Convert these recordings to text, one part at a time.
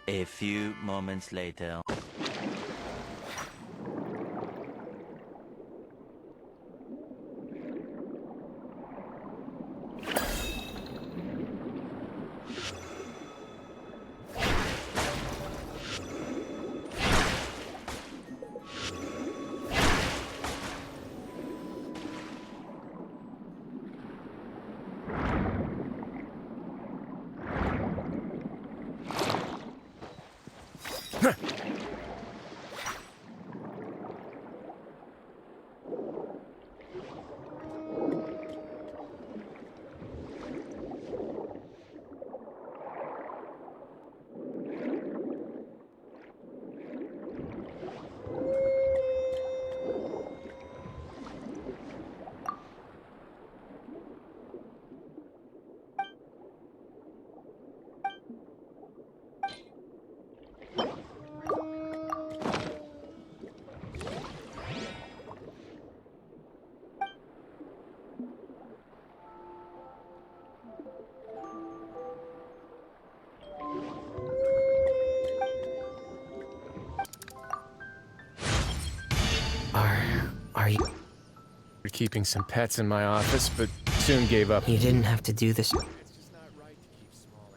A few moments later. Are you keeping some pets in my office, but soon gave up? You didn't have to do this. It's just not right to keep small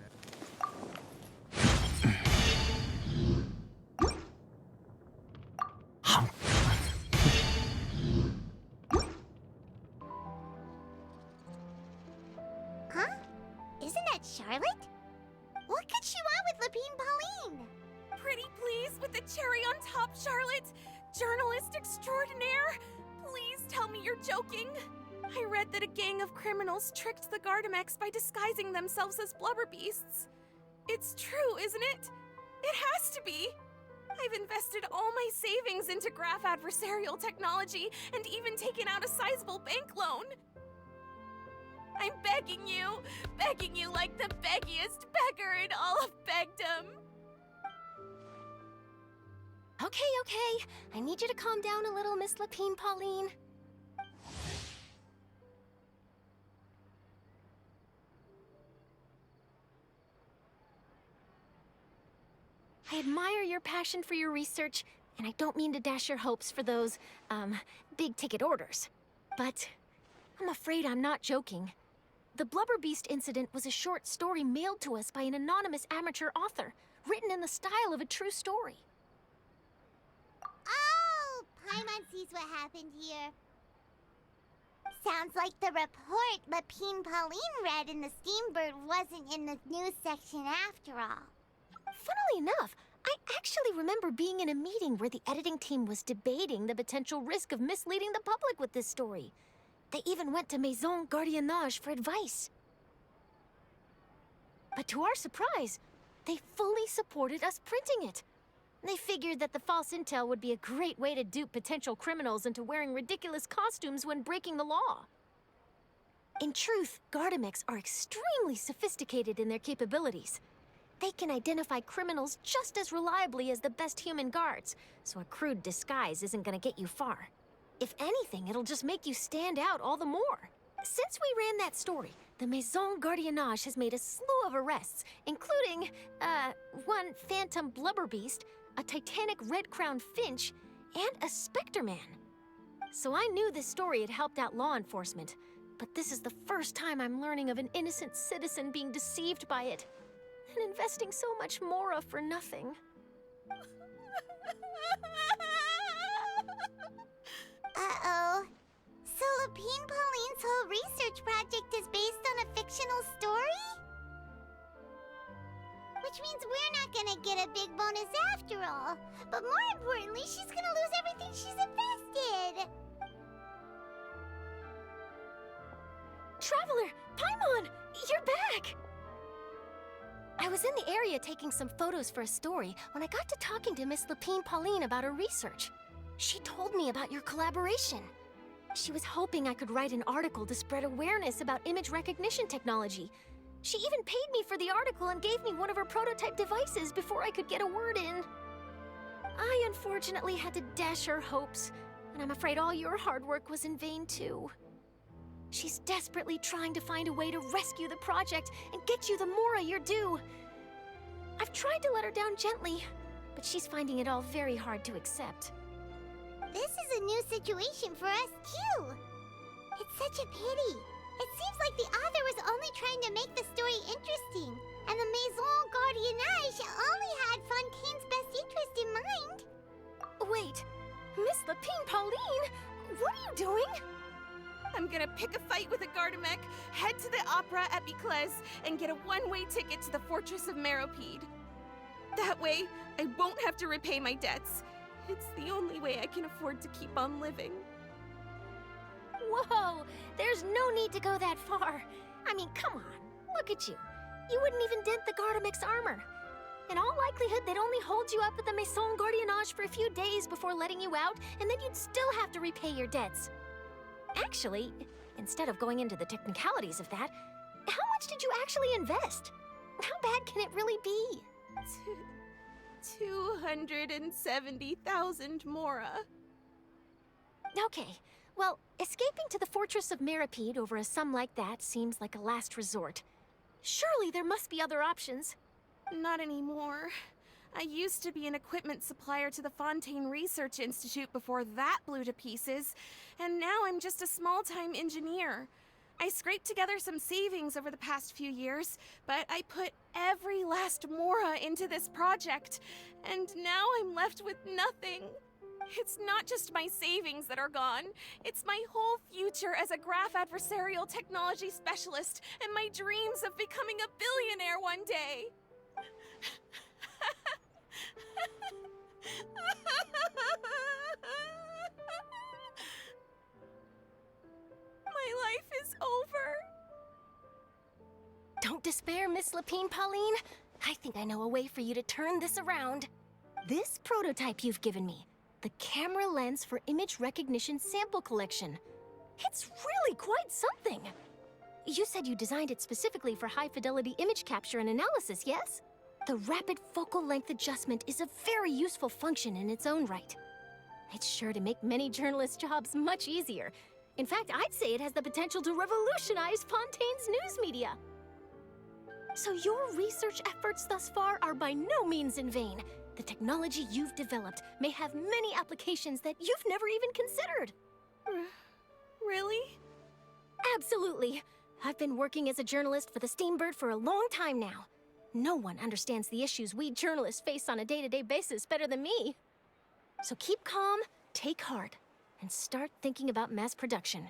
Huh? Isn't that Charlotte? What could she want with Lapine Pauline? Pretty please with the cherry on top, Charlotte. Journalist extraordinaire. Please tell me you're joking. I read that a gang of criminals tricked the Gardamex by disguising themselves as blubber beasts. It's true, isn't it? It has to be. I've invested all my savings into graph adversarial technology and even taken out a sizable bank loan. I'm begging you like the beggiest beggar in all of begdom. Okay. I need you to calm down a little, Miss Lapine Pauline. I admire your passion for your research, and I don't mean to dash your hopes for those, big-ticket orders. But I'm afraid I'm not joking. The Blubber Beast incident was a short story mailed to us by an anonymous amateur author, written in the style of a true story. Oh, Paimon sees what happened here. Sounds like the report Lapine Pauline read in the Steambird wasn't in the news section after all. Funnily enough, I actually remember being in a meeting where the editing team was debating the potential risk of misleading the public with this story. They even went to Maison Gardiennage for advice. But to our surprise, they fully supported us printing it. They figured that the false intel would be a great way to dupe potential criminals into wearing ridiculous costumes when breaking the law. In truth, Gardamex are extremely sophisticated in their capabilities. They can identify criminals just as reliably as the best human guards, so a crude disguise isn't gonna get you far. If anything, it'll just make you stand out all the more. Since we ran that story, the Maison Gardiennage has made a slew of arrests, including, one phantom blubber beast, a titanic red-crowned finch, and a Spectre Man. So I knew this story had helped out law enforcement, but this is the first time I'm learning of an innocent citizen being deceived by it, and investing so much Mora for nothing. Uh-oh. So Lapine Pauline's whole research project is based on a fictional story? Which means we're not gonna get a big bonus after all. But more importantly, she's gonna lose everything she's invested. Traveler! Paimon! You're back! I was in the area taking some photos for a story when I got to talking to Miss Lapine Pauline about her research. She told me about your collaboration. She was hoping I could write an article to spread awareness about image recognition technology. She even paid me for the article and gave me one of her prototype devices before I could get a word in. I unfortunately had to dash her hopes, and I'm afraid all your hard work was in vain too. She's desperately trying to find a way to rescue the project and get you the Mora you're due. I've tried to let her down gently, but she's finding it all very hard to accept. This is a new situation for us, too. It's such a pity. It seems like the author was only trying to make the story interesting, and the Maison Gardiennage only had Fontaine's best interest in mind. Wait, Miss Lapine Pauline, what are you doing? I'm gonna pick a fight with a Gardamek, head to the opera at Biclez, and get a one-way ticket to the Fortress of Meropide. That way, I won't have to repay my debts. It's the only way I can afford to keep on living. Whoa, there's no need to go that far. I mean, come on, look at you. You wouldn't even dent the Gardamex armor. In all likelihood, they'd only hold you up at the Maison Gardiennage for a few days before letting you out, and then you'd still have to repay your debts. Actually, instead of going into the technicalities of that, how much did you actually invest? How bad can it really be? 270,000 Mora. Okay, well, escaping to the Fortress of Meropide over a sum like that seems like a last resort. Surely there must be other options. Not anymore. I used to be an equipment supplier to the Fontaine Research Institute before that blew to pieces, and now I'm just a small-time engineer. I scraped together some savings over the past few years, but I put every last Mora into this project, and now I'm left with nothing. It's not just my savings that are gone, it's my whole future as a graph adversarial technology specialist and my dreams of becoming a billionaire one day. My life is over. Don't despair, Miss Lapine Pauline. I think I know a way for you to turn this around. This prototype you've given me, the camera lens for image recognition sample collection. It's really quite something. You said you designed it specifically for high-fidelity image capture and analysis, yes? The rapid focal length adjustment is a very useful function in its own right. It's sure to make many journalists' jobs much easier. In fact, I'd say it has the potential to revolutionize Fontaine's news media. So your research efforts thus far are by no means in vain. The technology you've developed may have many applications that you've never even considered. Really? Absolutely. I've been working as a journalist for the Steambird for a long time now. No one understands the issues we journalists face on a day-to-day basis better than me. So keep calm, take heart, and start thinking about mass production.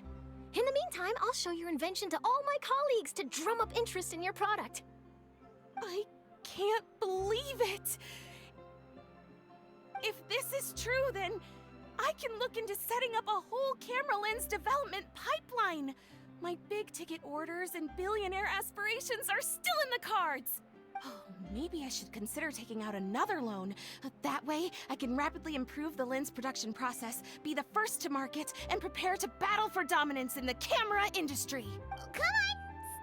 In the meantime, I'll show your invention to all my colleagues to drum up interest in your product. I can't believe it! If this is true, then I can look into setting up a whole camera lens development pipeline. My big-ticket orders and billionaire aspirations are still in the cards. Maybe I should consider taking out another loan. That way, I can rapidly improve the lens production process, be the first to market, and prepare to battle for dominance in the camera industry. Come on!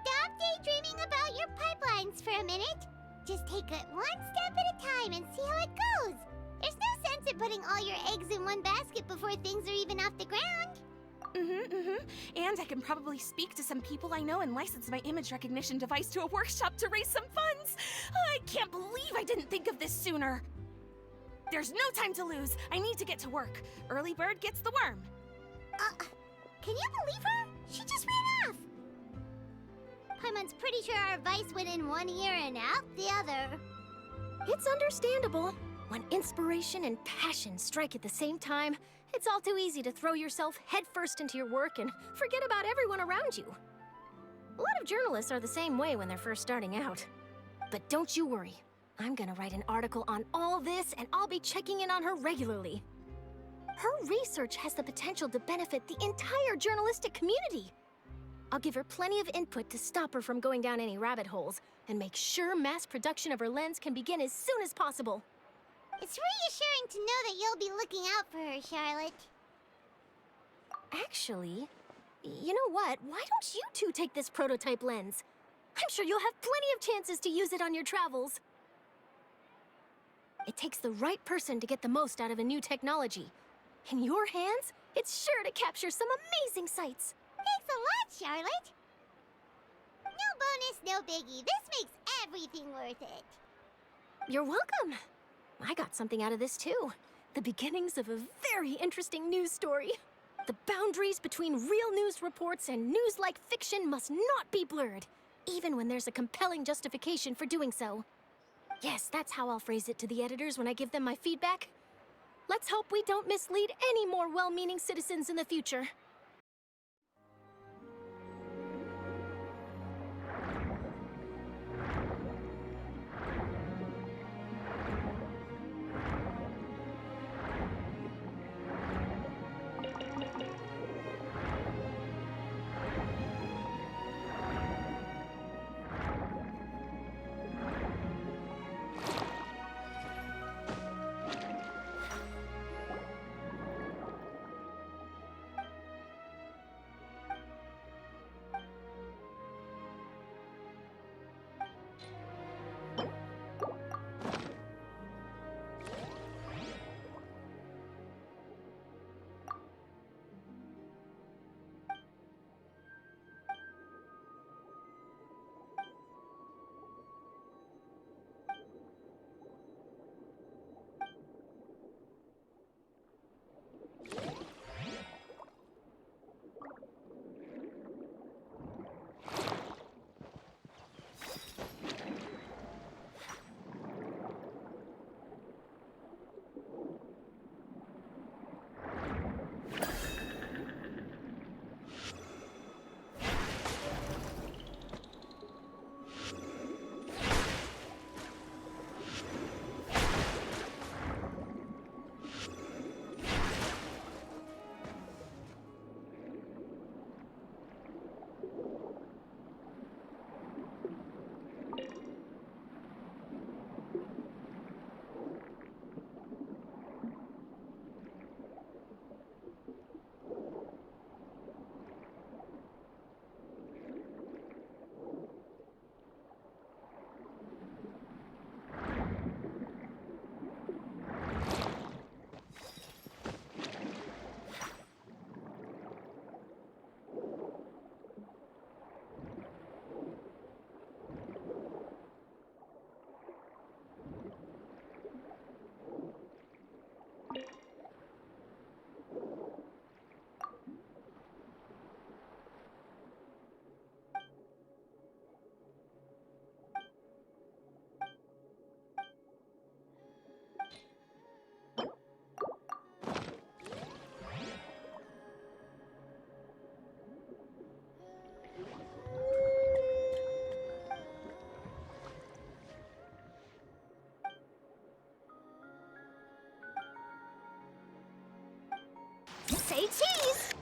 Stop daydreaming about your pipelines for a minute. Just take it one step at a time and see how it goes. There's no sense in putting all your eggs in one basket before things are even off the ground. And I can probably speak to some people I know and license my image recognition device to a workshop to raise some funds. I can't believe I didn't think of this sooner. There's no time to lose. I need to get to work. Early bird gets the worm. Can you believe her? She just ran off. Paimon's pretty sure our advice went in one ear and out the other. It's understandable. When inspiration and passion strike at the same time, it's all too easy to throw yourself headfirst into your work and forget about everyone around you. A lot of journalists are the same way when they're first starting out. But don't you worry. I'm gonna write an article on all this, and I'll be checking in on her regularly. Her research has the potential to benefit the entire journalistic community. I'll give her plenty of input to stop her from going down any rabbit holes, and make sure mass production of her lens can begin as soon as possible. It's reassuring to know that you'll be looking out for her, Charlotte. Actually, you know what? Why don't you two take this prototype lens? I'm sure you'll have plenty of chances to use it on your travels. It takes the right person to get the most out of a new technology. In your hands, it's sure to capture some amazing sights. Thanks a lot, Charlotte. No bonus, no biggie. This makes everything worth it. You're welcome. I got something out of this too. The beginnings of a very interesting news story. The boundaries between real news reports and news-like fiction must not be blurred, even when there's a compelling justification for doing so. Yes, that's how I'll phrase it to the editors when I give them my feedback. Let's hope we don't mislead any more well-meaning citizens in the future. Say cheese!